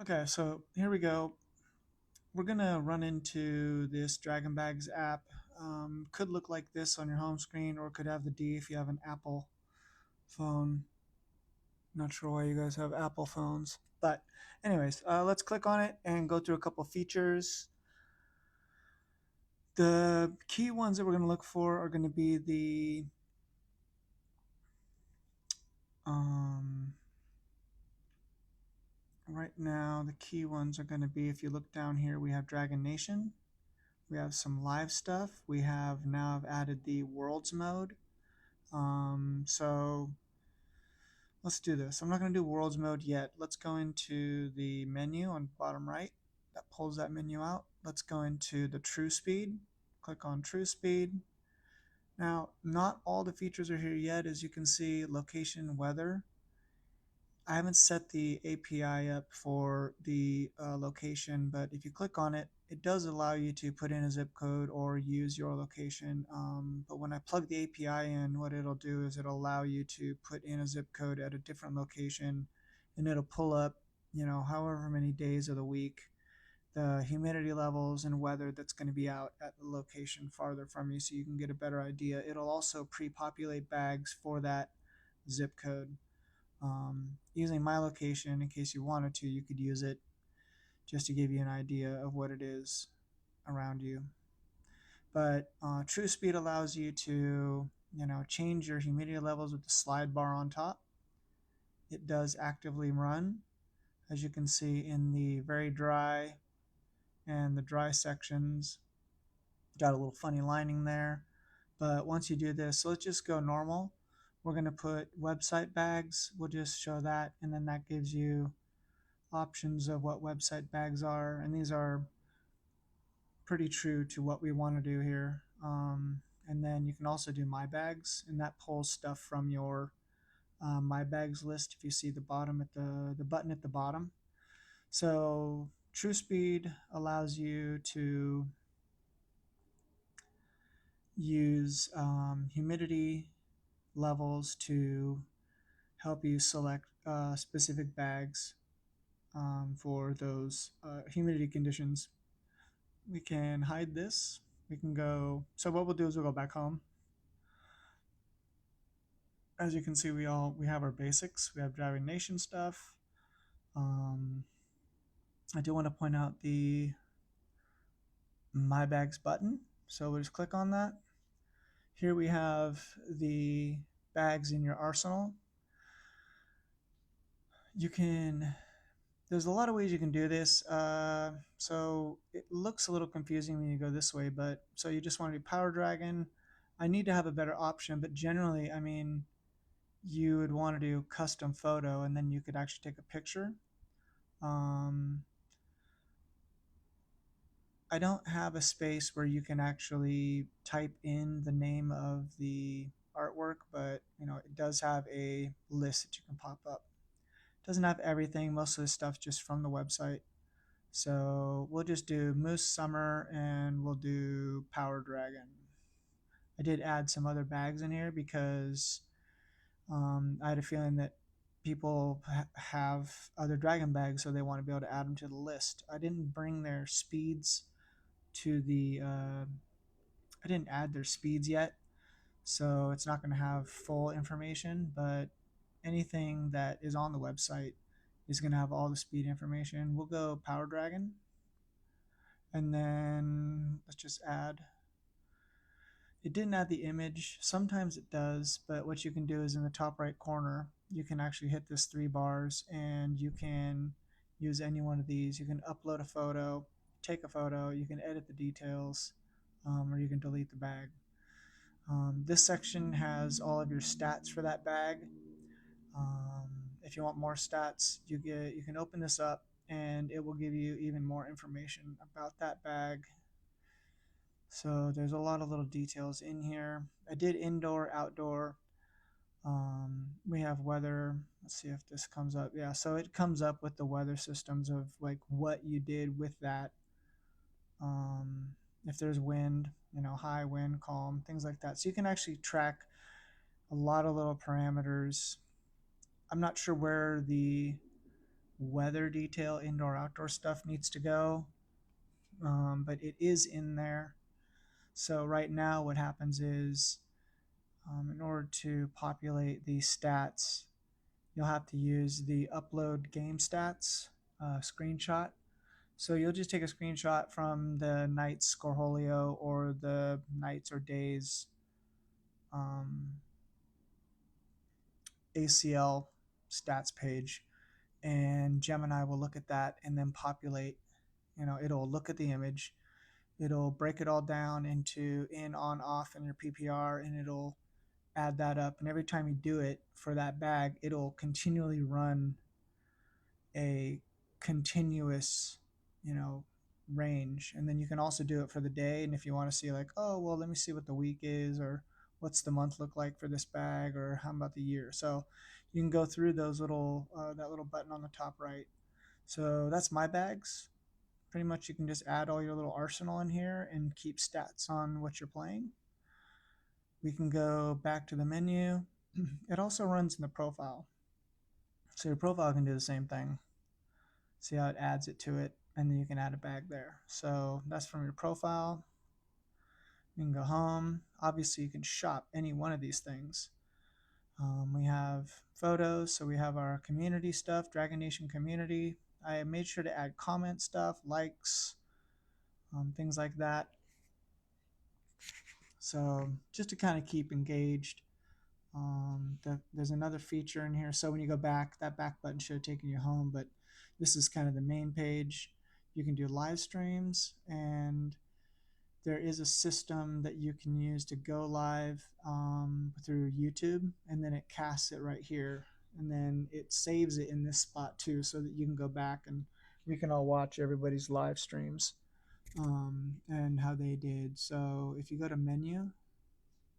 Okay, so here we go. We're gonna run into this Dragon Bags app. Could look like this on your home screen, or could have the D if you have an Apple phone. Not sure why you guys have Apple phones, but anyways, let's click on it and go through a couple features. The key ones that we're gonna look for are gonna be the um, right now the key ones are gonna be, if you look down here, we have Dragon Nation. We have some live stuff. We have now I've added the worlds mode. So let's do this. I'm not going to do worlds mode yet. Let's go into the menu on bottom right. That pulls that menu out. Let's go into the true speed. Click on true speed. Now, not all the features are here yet. As you can see, location, weather. I haven't set the API up for the location, but if you click on it, it does allow you to put in a zip code or use your location. But when I plug the API in, what it'll do is it'll allow you to put in a zip code at a different location, and it'll pull up, however many days of the week, the humidity levels and weather that's going to be out at the location farther from you, so you can get a better idea. It'll also pre-populate bags for that zip code. Using my location, in case you wanted to, you could use it just to give you an idea of what it is around you. But True Speed allows you to, change your humidity levels with the slide bar on top. It does actively run, as you can see in the very dry and the dry sections. Got a little funny lining there. But once you do this, so let's just go normal. We're going to put website bags. We'll just show that, and then that gives you options of what website bags are, and these are pretty true to what we want to do here. And then you can also do my bags, and that pulls stuff from your my bags list. If you see the bottom at the button at the bottom, so True Speed allows you to use humidity levels to help you select specific bags for those humidity conditions. We can hide this. We can go. So what we'll do is we'll go back home. As you can see, we have our basics. We have Draggin Nation stuff. Um, I do want to point out the My Bags button. So we'll just click on that. Here we have the bags in your arsenal. You can There's a lot of ways you can do this. So it looks a little confusing when you go this way, but so you just want to do Power Dragon. I need to have a better option, but generally, I mean, you would want to do custom photo, and then you could actually take a picture. Um, I don't have a space where you can actually type in the name of the artwork, but it does have a list that you can pop up. It doesn't have everything. Most of the stuff just from the website. So we'll just do Moose Summer and we'll do Power Dragon. I did add some other bags in here because I had a feeling that people have other dragon bags, so they want to be able to add them to the list. I didn't bring their speeds to the. I didn't add their speeds yet, so it's not going to have full information. But anything that is on the website is going to have all the speed information. We'll go Power Dragon, and then let's just add. It didn't add the image. Sometimes it does, but what you can do is in the top right corner, you can actually hit this three bars and you can use any one of these. You can upload a photo, take a photo, you can edit the details, or you can delete the bag. This section has all of your stats for that bag. Um, if you want more stats, you can open this up and it will give you even more information about that bag. So there's a lot of little details in here. I did indoor, outdoor. We have weather. Let's see if this comes up. Yeah, so it comes up with the weather systems of like what you did with that. Um, if there's wind, high wind, calm, things like that. So you can actually track a lot of little parameters. I'm not sure where the weather detail, indoor outdoor stuff needs to go, but it is in there. So right now what happens is, in order to populate the stats, you'll have to use the upload game stats screenshot. So you'll just take a screenshot from the night's scoreholio or the nights or days um, ACL stats page, and Gemini will look at that and then populate. It'll look at the image, it'll break it all down into in, on, off in your PPR, and it'll add that up. And every time you do it for that bag, it'll continually run a continuous, you know, range. And then you can also do it for the day. And if you want to see, like, oh, well, let me see what the week is, or what's the month look like for this bag, or how about the year? So you can go through those little, that little button on the top right. So that's my bags. Pretty much you can just add all your little arsenal in here and keep stats on what you're playing. We can go back to the menu. It also runs in the profile. So your profile can do the same thing. See how it adds it to it, and then you can add a bag there. So that's from your profile. You can go home. Obviously, you can shop any one of these things. We have photos, so we have our community stuff, Dragon Nation community. I made sure to add comment stuff, likes, things like that. So just to kind of keep engaged. There's another feature in here. So when you go back, that back button should have taken you home, but this is kind of the main page. You can do live streams, and there is a system that you can use to go live through YouTube, and then it casts it right here, and then it saves it in this spot too, so that you can go back and we can all watch everybody's live streams and how they did. So if you go to menu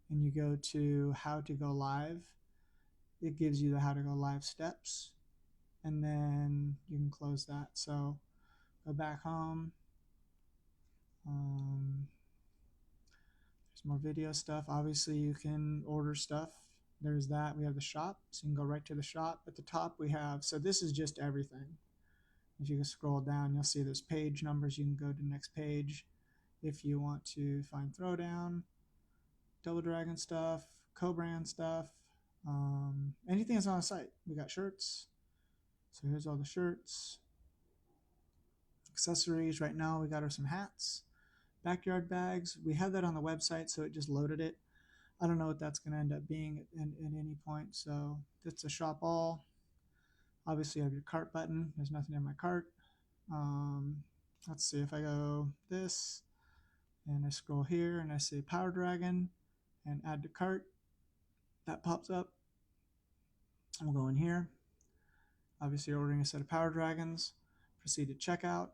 and you go to how to go live, it gives you the how to go live steps, and then you can close that. So go back home. There's more video stuff. Obviously you can order stuff. There's that. We have the shop, so you can go right to the shop. At the top we have, so this is just everything. If you can scroll down, you'll see there's page numbers. You can go to the next page if you want to find Throwdown, Double Dragon stuff, co-brand stuff, anything that's on the site. We got shirts. So here's all the shirts. Accessories. Right now we got her some hats. Backyard bags. We had that on the website, so it just loaded it. I don't know what that's going to end up being at any point. So that's a shop all. Obviously, you have your cart button. There's nothing in my cart. Let's see if I go this and I scroll here and I say Power Dragon and add to cart. That pops up. I'm going here. Obviously, you're ordering a set of Power Dragons. Proceed to checkout.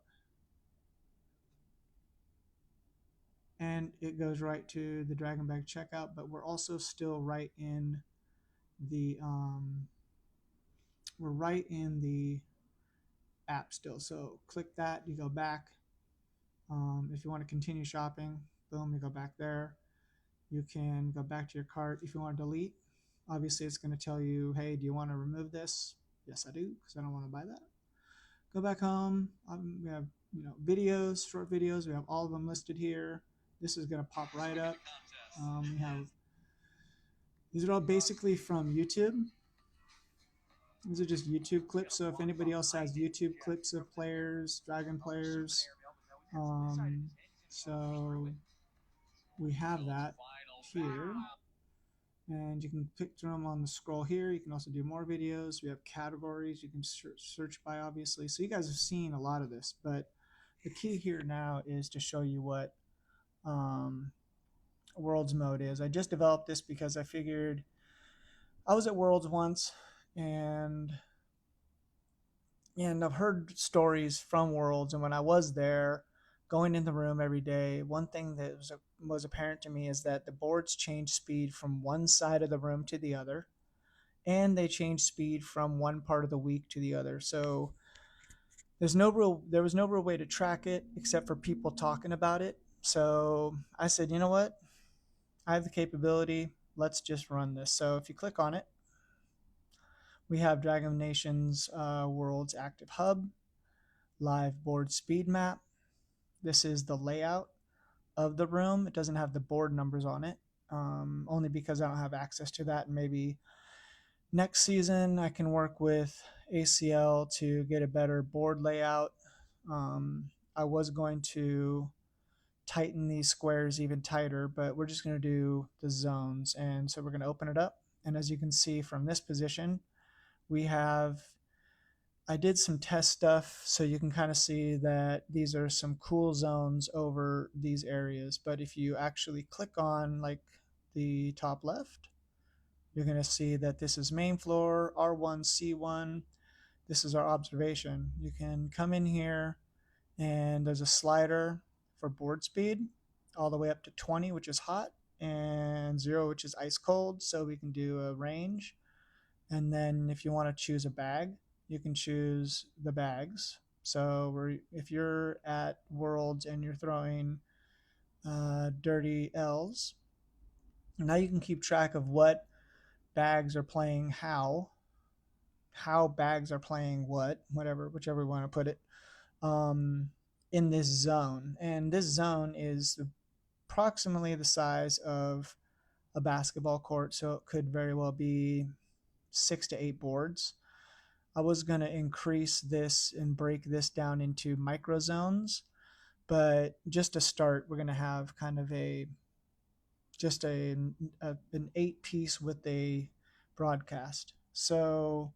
And it goes right to the Dragon Bag checkout, but we're also still right in the app still. So click that, you go back. If you want to continue shopping, boom, you go back there. You can go back to your cart. If you want to delete, obviously it's going to tell you, hey, do you want to remove this? Yes, I do, because I don't want to buy that. Go back home. We have videos, short videos. We have all of them listed here. This is going to pop right up. We have, these are all basically from YouTube. These are just YouTube clips. So if anybody else has YouTube clips of players, Dragon players, so we have that here. And you can pick through them on the scroll here. You can also do more videos. We have categories you can search by, obviously. So you guys have seen a lot of this, but the key here now is to show you what Worlds mode is. I just developed this because I figured I was at Worlds once, and I've heard stories from Worlds, and when I was there, going in the room every day, one thing that was apparent to me is that the boards change speed from one side of the room to the other, and they change speed from one part of the week to the other. So there was no real way to track it except for people talking about it. So I said, you know what? I have the capability. Let's just run this. So if you click on it, We have Dragon Nation's World's Active Hub, live board speed map. This is the layout of the room. It doesn't have the board numbers on it, only because I don't have access to that. And maybe next season I can work with ACL to get a better board layout. I was going to tighten these squares even tighter, but we're just going to do the zones. And so we're going to open it up. And as you can see from this position, we have, I did some test stuff so you can kind of see that these are some cool zones over these areas. But if you actually click on like the top left, you're going to see that this is main floor, R1, C1. This is our observation. You can come in here and there's a slider for board speed all the way up to 20, which is hot, and 0, which is ice cold. So we can do a range. And then if you want to choose a bag, you can choose the bags. So if you're at Worlds and you're throwing dirty L's, now you can keep track of what bags are playing how bags are playing whichever you want to put it, in this zone. And this zone is approximately the size of a basketball court, so it could very well be 6 to 8 boards. I was going to increase this and break this down into micro zones, but just to start, we're going to have kind of an 8-piece with a broadcast. So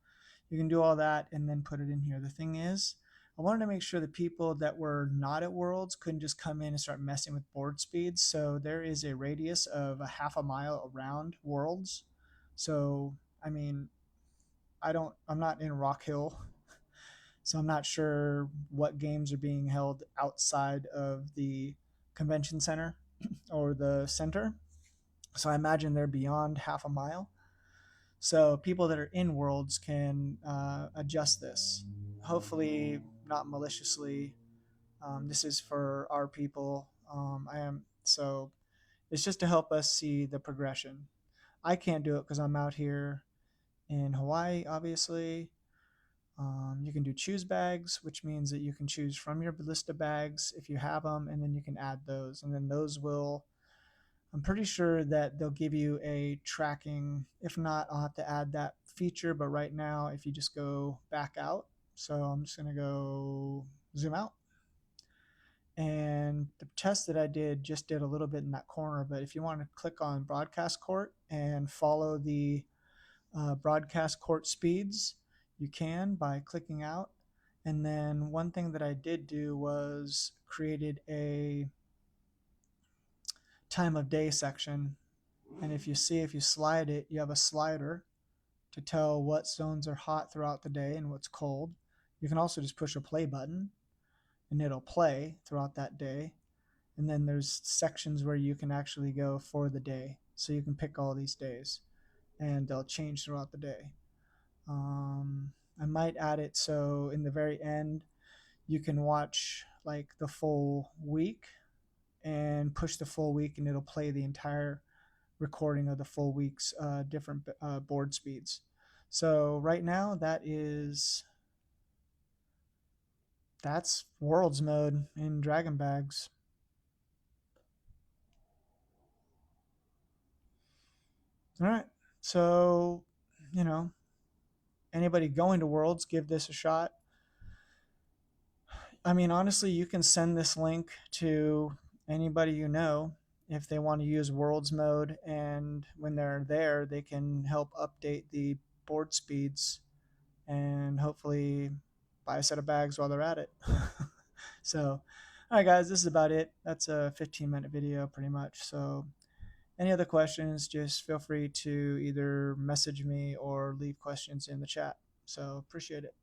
you can do all that and then put it in here. The thing is, I wanted to make sure the people that were not at Worlds couldn't just come in and start messing with board speeds. So there is a radius of a half a mile around Worlds. So, I mean, I'm not in Rock Hill, so I'm not sure what games are being held outside of the convention center or the center. So I imagine they're beyond half a mile. So people that are in Worlds can adjust this. Hopefully, not maliciously. This is for our people. So it's just to help us see the progression. I can't do it because I'm out here in Hawaii, obviously. You can do choose bags, which means that you can choose from your list of bags if you have them, and then you can add those. And then those will, I'm pretty sure that they'll give you a tracking. If not, I'll have to add that feature. But right now, if you just go back out, so I'm just going to go zoom out. And the test that I did just did a little bit in that corner. But if you want to click on broadcast court and follow the broadcast court speeds, you can by clicking out. And then one thing that I did do was created a time of day section. And if you slide it, you have a slider to tell what zones are hot throughout the day and what's cold. You can also just push a play button and it'll play throughout that day. And then there's sections where you can actually go for the day. So you can pick all these days and they'll change throughout the day. I might add it so in the very end, you can watch like the full week and push the full week and it'll play the entire recording of the full week's different board speeds. So right now that's Worlds mode in Dragon Bags. All right, so anybody going to Worlds, give this a shot. I mean, honestly, you can send this link to anybody you know if they want to use Worlds mode, and when they're there, they can help update the board speeds and hopefully buy a set of bags while they're at it. So, all right, guys, this is about it. That's a 15-minute video pretty much. So, any other questions, just feel free to either message me or leave questions in the chat. So, appreciate it.